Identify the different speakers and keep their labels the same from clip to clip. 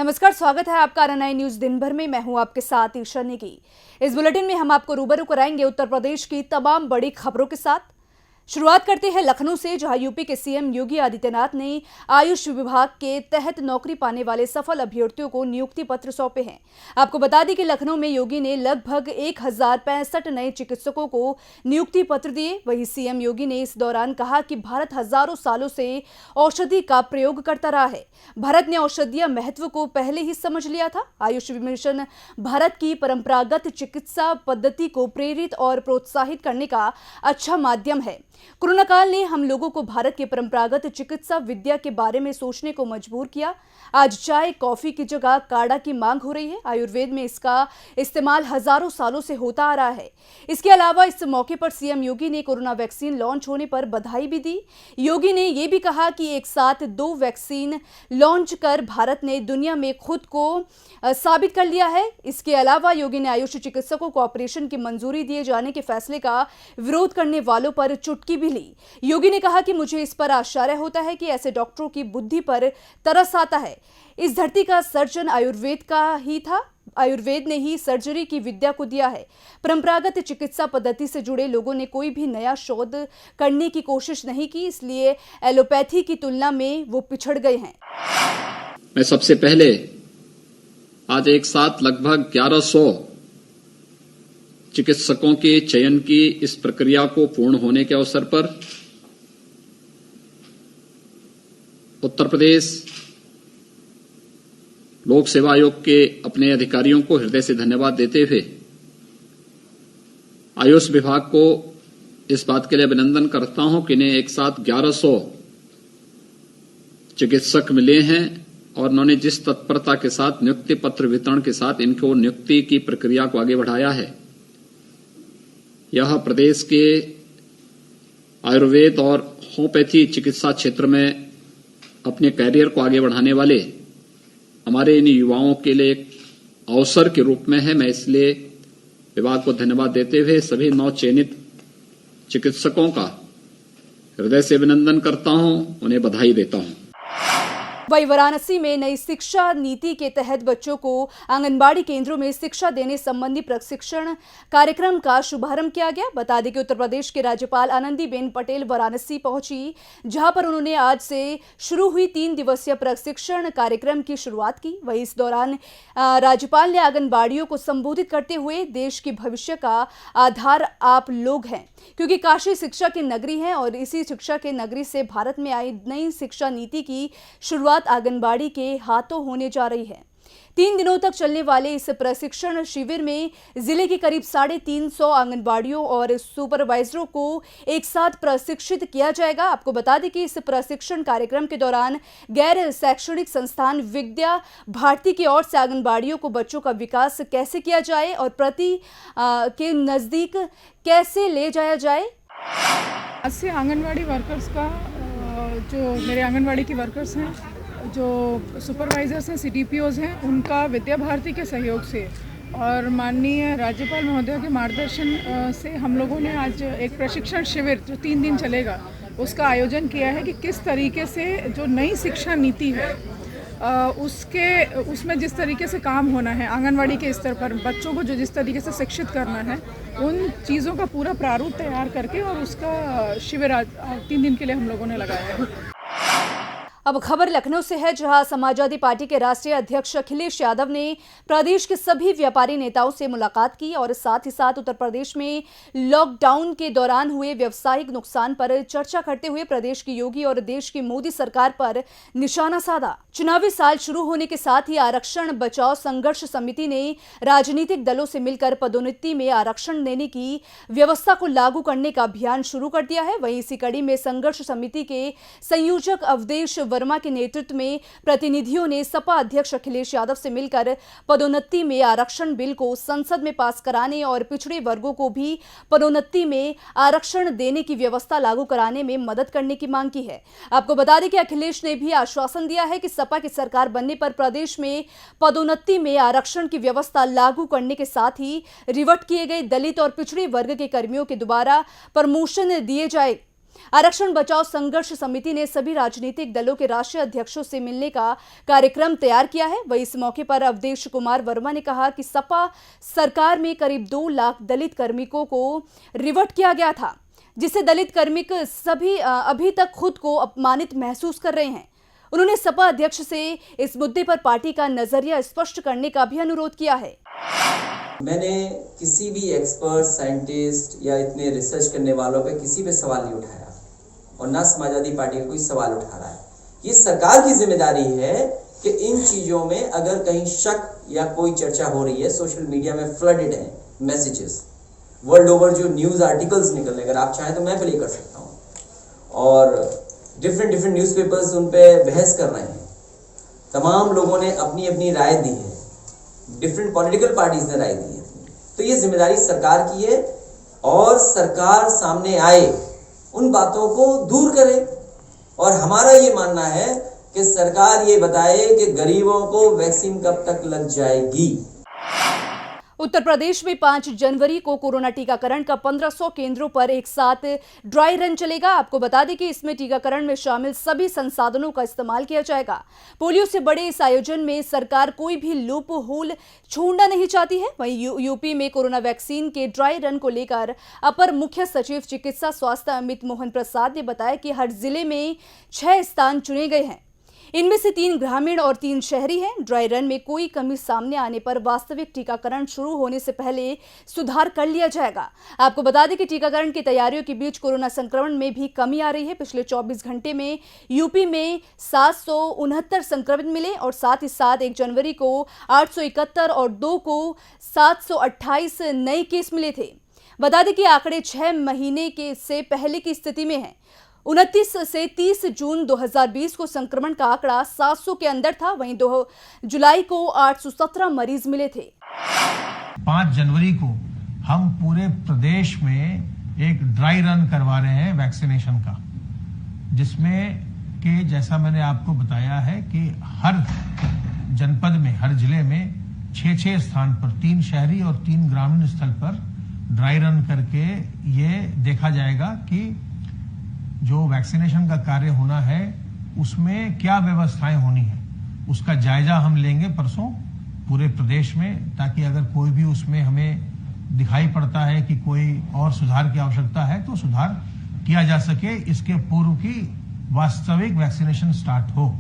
Speaker 1: नमस्कार, स्वागत है आपका RNI न्यूज दिन भर में। मैं हूं आपके साथ ईशा नेगी। इस बुलेटिन में हम आपको रूबरू कराएंगे उत्तर प्रदेश की तमाम बड़ी खबरों के साथ। शुरुआत करते हैं लखनऊ से, जहां यूपी के सीएम योगी आदित्यनाथ ने आयुष विभाग के तहत नौकरी पाने वाले सफल अभ्यर्थियों को नियुक्ति पत्र सौंपे हैं। आपको बता दें कि लखनऊ में योगी ने लगभग 1065 नए चिकित्सकों को नियुक्ति पत्र दिए। वहीं सीएम योगी ने इस दौरान कहा कि भारत हजारों सालों से औषधि का प्रयोग करता रहा है। भारत ने औषधीय महत्व को पहले ही समझ लिया था। आयुष मिशन भारत की परंपरागत चिकित्सा पद्धति को प्रेरित और प्रोत्साहित करने का अच्छा माध्यम है। कोरोना काल ने हम लोगों को भारत के परंपरागत चिकित्सा विद्या के बारे में सोचने को मजबूर किया। आज चाय कॉफी की जगह काढ़ा की मांग हो रही है। आयुर्वेद में इसका इस्तेमाल हजारों सालों से होता आ रहा है। इसके अलावा इस मौके पर सीएम योगी ने कोरोना वैक्सीन लॉन्च होने पर बधाई भी दी। योगी ने यह भी कहा कि एक साथ 2 वैक्सीन लॉन्च कर भारत ने दुनिया में खुद को साबित कर लिया है। इसके अलावा योगी ने आयुष चिकित्सकों को ऑपरेशन की मंजूरी दिए जाने के फैसले का विरोध करने वालों पर चुटकी भी ली। योगी ने कहा कि मुझे इस पर आश्चर्य होता है कि ऐसे डॉक्टरों की बुद्धि पर तरस आता है। इस धरती का सर्जन आयुर्वेद का ही था। आयुर्वेद ने ही सर्जरी की विद्या को दिया है। परंपरागत चिकित्सा पद्धति से जुड़े लोगों ने कोई भी नया शोध करने की कोशिश नहीं की, इसलिए एलोपैथी की तुलना में वो पिछड़ गए हैं।
Speaker 2: मैं सबसे पहले आज एक साथ लगभग 1100 चिकित्सकों के चयन की इस प्रक्रिया को पूर्ण होने के अवसर पर उत्तर प्रदेश लोक सेवा आयोग के अपने अधिकारियों को हृदय से धन्यवाद देते हुए आयुष विभाग को इस बात के लिए अभिनंदन करता हूं कि इन्हें एक साथ 1100 चिकित्सक मिले हैं और उन्होंने जिस तत्परता के साथ नियुक्ति पत्र वितरण के साथ इनको नियुक्ति की प्रक्रिया को आगे बढ़ाया है, यह प्रदेश के आयुर्वेद और होम्योपैथी चिकित्सा क्षेत्र में अपने कैरियर को आगे बढ़ाने वाले हमारे इन युवाओं के लिए एक अवसर के रूप में है। मैं इसलिए विभाग को धन्यवाद देते हुए सभी 9 चयनित चिकित्सकों का हृदय से अभिनंदन करता हूं, उन्हें बधाई देता हूं।
Speaker 1: वहीं वाराणसी में नई शिक्षा नीति के तहत बच्चों को आंगनबाड़ी केंद्रों में शिक्षा देने संबंधी प्रशिक्षण कार्यक्रम का शुभारंभ किया गया। बता दें कि उत्तर प्रदेश के राज्यपाल आनंदीबेन पटेल वाराणसी पहुंची, जहां पर उन्होंने आज से शुरू हुई 3 दिवसीय प्रशिक्षण कार्यक्रम की शुरुआत की। वहीं इस दौरान राज्यपाल ने आंगनबाड़ियों को संबोधित करते हुए देश के भविष्य का आधार आप लोग हैं, क्योंकि काशी शिक्षा की नगरी है और इसी शिक्षा के नगरी से भारत में आई नई शिक्षा नीति की शुरुआत आंगनबाड़ी के हाथों होने जा रही है। 3 दिनों तक चलने वाले इस प्रशिक्षण शिविर में जिले के करीब 350 आंगनबाड़ियों और सुपरवाइजरों को एक साथ प्रशिक्षित किया जाएगा। आपको बता दें कि इस प्रशिक्षण कार्यक्रम के दौरान गैर शैक्षणिक संस्थान विद्या भारती की ओर से आंगनबाड़ियों को बच्चों का विकास कैसे किया जाए और प्रति के नजदीक कैसे ले जाया जाए।
Speaker 3: आज से आंगनबाड़ी वर्कर्स का जो मेरे आंगनबाड़ी की वर्कर्स हैं, जो सुपरवाइजर्स हैं, CDPOs हैं, उनका विद्या भारती के सहयोग से और माननीय राज्यपाल महोदय के मार्गदर्शन से हम लोगों ने आज एक प्रशिक्षण शिविर जो 3 दिन चलेगा उसका आयोजन किया है कि किस तरीके से जो नई शिक्षा नीति है उसमें जिस तरीके से काम होना है आंगनवाड़ी के स्तर पर, बच्चों को जो जिस तरीके से शिक्षित करना है, उन चीज़ों का पूरा प्रारूप तैयार करके और उसका शिविर आज 3 दिन के लिए हम लोगों ने लगाया है।
Speaker 1: अब खबर लखनऊ से है, जहां समाजवादी पार्टी के राष्ट्रीय अध्यक्ष अखिलेश यादव ने प्रदेश के सभी व्यापारी नेताओं से मुलाकात की और साथ ही साथ उत्तर प्रदेश में लॉकडाउन के दौरान हुए व्यावसायिक नुकसान पर चर्चा करते हुए प्रदेश की योगी और देश की मोदी सरकार पर निशाना साधा। चुनावी साल शुरू होने के साथ ही आरक्षण बचाओ संघर्ष समिति ने राजनीतिक दलों से मिलकर पदोन्नति में आरक्षण देने की व्यवस्था को लागू करने का अभियान शुरू कर दिया है। वहीं इसी कड़ी में संघर्ष समिति के संयोजक अवधेश वर्मा के नेतृत्व में प्रतिनिधियों ने सपा अध्यक्ष अखिलेश यादव से मिलकर पदोन्नति में आरक्षण बिल को संसद में पास कराने और पिछड़े वर्गों को भी पदोन्नति में आरक्षण देने की व्यवस्था लागू कराने में मदद करने की मांग की है। आपको बता दें कि अखिलेश ने भी आश्वासन दिया है कि सपा की सरकार बनने पर प्रदेश में पदोन्नति में आरक्षण की व्यवस्था लागू करने के साथ ही रिवर्ट किए गए दलित और पिछड़े वर्ग के कर्मियों के दोबारा प्रमोशन दिए जाए। आरक्षण बचाओ संघर्ष समिति ने सभी राजनीतिक दलों के राष्ट्रीय अध्यक्षों से मिलने का कार्यक्रम तैयार किया है। वहीं इस मौके पर अवधेश कुमार वर्मा ने कहा कि सपा सरकार में करीब 2 लाख दलित कार्मिकों को रिवर्ट किया गया था, जिससे दलित कार्मिक सभी अभी तक खुद को अपमानित महसूस कर रहे हैं। उन्होंने सपा अध्यक्ष से इस मुद्दे पर पार्टी का नजरिया स्पष्ट करने का भी अनुरोध किया है।
Speaker 4: मैंने किसी भी एक्सपर्ट, साइंटिस्ट या इतने रिसर्च करने वालों पे किसी पे सवाल नहीं उठाया और ना समाजवादी पार्टी का कोई सवाल उठा रहा है। ये सरकार की जिम्मेदारी है कि इन चीज़ों में अगर कहीं शक या कोई चर्चा हो रही है, सोशल मीडिया में फ्लडेड है मैसेजेस, वर्ल्ड ओवर जो न्यूज़ आर्टिकल्स निकल रहे, अगर आप चाहें तो मैं प्ले कर सकता हूँ, और डिफरेंट न्यूज़पेपर्स उन पर बहस कर रहे हैं। तमाम लोगों ने अपनी अपनी राय दी है, डिफरेंट पॉलिटिकल पार्टीज ने राय दी है। तो ये जिम्मेदारी सरकार की है और सरकार सामने आए, उन बातों को दूर करे। और हमारा ये मानना है कि सरकार ये बताए कि गरीबों को वैक्सीन कब तक लग जाएगी।
Speaker 1: उत्तर प्रदेश में 5 जनवरी को कोरोना टीकाकरण का 1500 केंद्रों पर एक साथ ड्राई रन चलेगा। आपको बता दें कि इसमें टीकाकरण में शामिल सभी संसाधनों का इस्तेमाल किया जाएगा। पोलियो से बड़े इस आयोजन में सरकार कोई भी लूप होल छोड़ना नहीं चाहती है। वहीं यूपी में कोरोना वैक्सीन के ड्राई रन को लेकर अपर मुख्य सचिव चिकित्सा स्वास्थ्य अमित मोहन प्रसाद ने बताया कि हर जिले में 6 स्थान चुने गए हैं। इनमें से 3 ग्रामीण और 3 शहरी हैं। ड्राई रन में कोई कमी सामने आने पर वास्तविक टीकाकरण शुरू होने से पहले सुधार कर लिया जाएगा। आपको बता दें कि टीकाकरण की तैयारियों के बीच कोरोना संक्रमण में भी कमी आ रही है। पिछले 24 घंटे में यूपी में 769 संक्रमित मिले और साथ ही साथ 1 जनवरी को 871 और 2 को 728 नए केस मिले थे। बता दें कि आंकड़े 6 महीने के से पहले की स्थिति में है। 29 से 30 जून 2020 को संक्रमण का आंकड़ा 700 के अंदर था। वहीं 2 जुलाई को 817 मरीज मिले थे।
Speaker 5: 5 जनवरी को हम पूरे प्रदेश में एक ड्राई रन करवा रहे हैं वैक्सीनेशन का, जिसमें कि जैसा मैंने आपको बताया है कि हर जनपद में, हर जिले में 6 स्थान पर 3 शहरी और 3 ग्रामीण स्थल पर ड्राई रन करके ये देखा जाएगा कि जो वैक्सीनेशन का कार्य होना है उसमें क्या व्यवस्थाएं होनी है, उसका जायजा हम लेंगे परसों पूरे प्रदेश में, ताकि अगर कोई भी उसमें हमें दिखाई पड़ता है कि कोई और सुधार की आवश्यकता है तो सुधार किया जा सके, इसके पूर्व की वास्तविक वैक्सीनेशन स्टार्ट हो।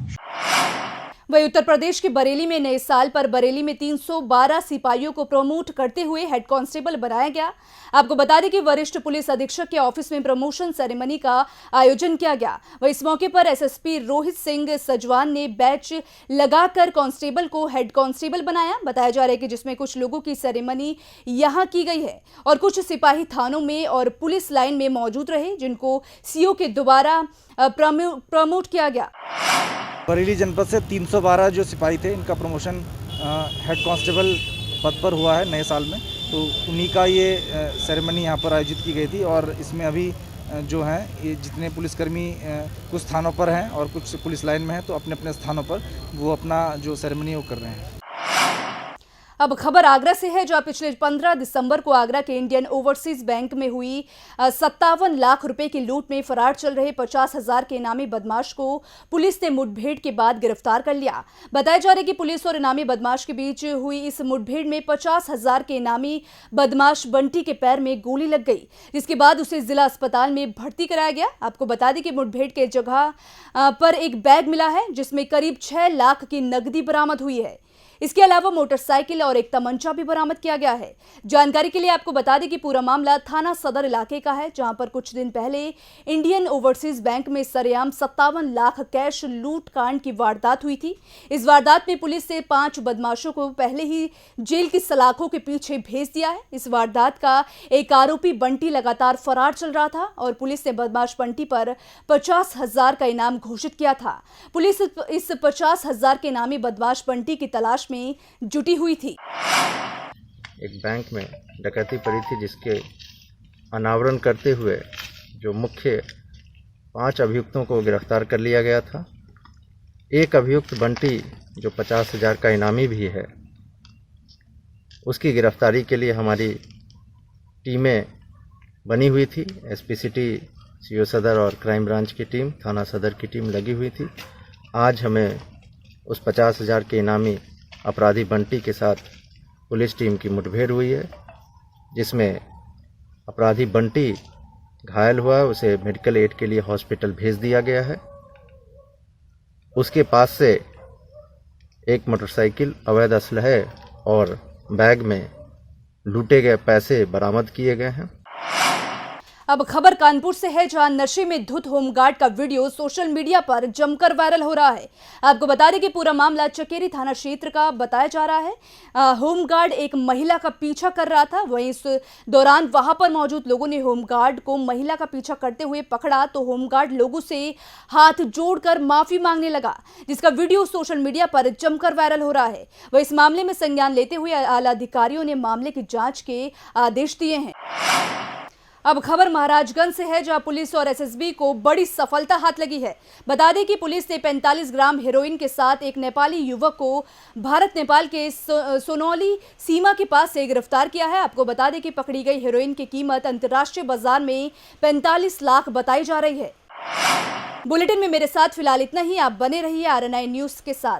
Speaker 1: वहीं उत्तर प्रदेश के बरेली में नए साल पर बरेली में 312 सिपाहियों को प्रमोट करते हुए हेड कांस्टेबल बनाया गया। आपको बता दें कि वरिष्ठ पुलिस अधीक्षक के ऑफिस में प्रमोशन सेरेमनी का आयोजन किया गया। वहीं इस मौके पर एसएसपी रोहित सिंह सजवान ने बैच लगाकर कांस्टेबल को हेड कांस्टेबल बनाया। बताया जा रहा है कि जिसमें कुछ लोगों की सेरेमनी यहां की गई है और कुछ सिपाही थानों में और पुलिस लाइन में मौजूद रहे, जिनको सीओ के द्वारा प्रमोट किया गया।
Speaker 6: बरेली जनपद से 312 जो सिपाही थे, इनका प्रमोशन हेड कांस्टेबल पद पर हुआ है नए साल में। तो उन्हीं का ये सेरेमनी यहाँ पर आयोजित की गई थी और इसमें अभी जो हैं ये जितने पुलिसकर्मी कुछ स्थानों पर हैं और कुछ पुलिस लाइन में हैं, तो अपने अपने स्थानों पर वो अपना जो सेरेमनी वो कर रहे हैं।
Speaker 1: अब खबर आगरा से है, जहां पिछले 15 दिसंबर को आगरा के इंडियन ओवरसीज बैंक में हुई 57 लाख रुपए की लूट में फरार चल रहे 50,000 के इनामी बदमाश को पुलिस ने मुठभेड़ के बाद गिरफ्तार कर लिया। बताया जा रहा है कि पुलिस और इनामी बदमाश के बीच हुई इस मुठभेड़ में 50,000 के इनामी बदमाश बंटी के पैर में गोली लग गई, जिसके बाद उसे जिला अस्पताल में भर्ती कराया गया। आपको बता दें कि मुठभेड़ के जगह पर एक बैग मिला है, जिसमें करीब 6 लाख की नकदी बरामद हुई है। इसके अलावा मोटरसाइकिल और एक तमंचा भी बरामद किया गया है। जानकारी के लिए आपको बता दें कि पूरा मामला थाना सदर इलाके का है, जहां पर कुछ दिन पहले इंडियन ओवरसीज बैंक में सरेआम 57 लाख कैश लूट कांड की वारदात हुई थी। इस वारदात में पुलिस से 5 बदमाशों को पहले ही जेल की सलाखों के पीछे भेज दिया है। इस वारदात का एक आरोपी बंटी लगातार फरार चल रहा था और पुलिस ने बदमाश बंटी पर 50,000 का इनाम घोषित किया था। पुलिस इस 50,000 के इनामी बदमाश बंटी की तलाश में जुटी हुई थी।
Speaker 7: एक बैंक में डकैती पड़ी थी, जिसके अनावरण करते हुए जो मुख्य 5 अभियुक्तों को गिरफ्तार कर लिया गया था। एक अभियुक्त बंटी जो 50,000 का इनामी भी है, उसकी गिरफ्तारी के लिए हमारी टीमें बनी हुई थी। एसपी सिटी सीओ सदर और क्राइम ब्रांच की टीम, थाना सदर की टीम लगी हुई थी। आज हमें उस 50,000 के इनामी अपराधी बंटी के साथ पुलिस टीम की मुठभेड़ हुई है, जिसमें अपराधी बंटी घायल हुआ है, उसे मेडिकल एड के लिए हॉस्पिटल भेज दिया गया है। उसके पास से एक मोटरसाइकिल, अवैध असलहे और बैग में लूटे गए पैसे बरामद किए गए हैं।
Speaker 1: अब खबर कानपुर से है, जहां नशे में धुत होमगार्ड का वीडियो सोशल मीडिया पर जमकर वायरल हो रहा है। आपको बता दें कि पूरा मामला चकेरी थाना क्षेत्र का बताया जा रहा है। होमगार्ड एक महिला का पीछा कर रहा था, वहीं इस दौरान वहां पर मौजूद लोगों ने होमगार्ड को महिला का पीछा करते हुए पकड़ा तो होमगार्ड लोगों से हाथ जोड़कर माफी मांगने लगा, जिसका वीडियो सोशल मीडिया पर जमकर वायरल हो रहा है। वह इस मामले में संज्ञान लेते हुए आला अधिकारियों ने मामले की जांच के आदेश दिए हैं। अब खबर महाराजगंज से है, जहां पुलिस और एसएसबी को बड़ी सफलता हाथ लगी है। बता दें कि पुलिस ने 45 ग्राम हेरोइन के साथ एक नेपाली युवक को भारत नेपाल के सोनौली सीमा के पास से गिरफ्तार किया है। आपको बता दें कि पकड़ी गई हेरोइन की कीमत अंतर्राष्ट्रीय बाजार में 45 लाख बताई जा रही है। बुलेटिन में मेरे साथ फिलहाल इतना ही। आप बने रहिए RNI न्यूज के साथ।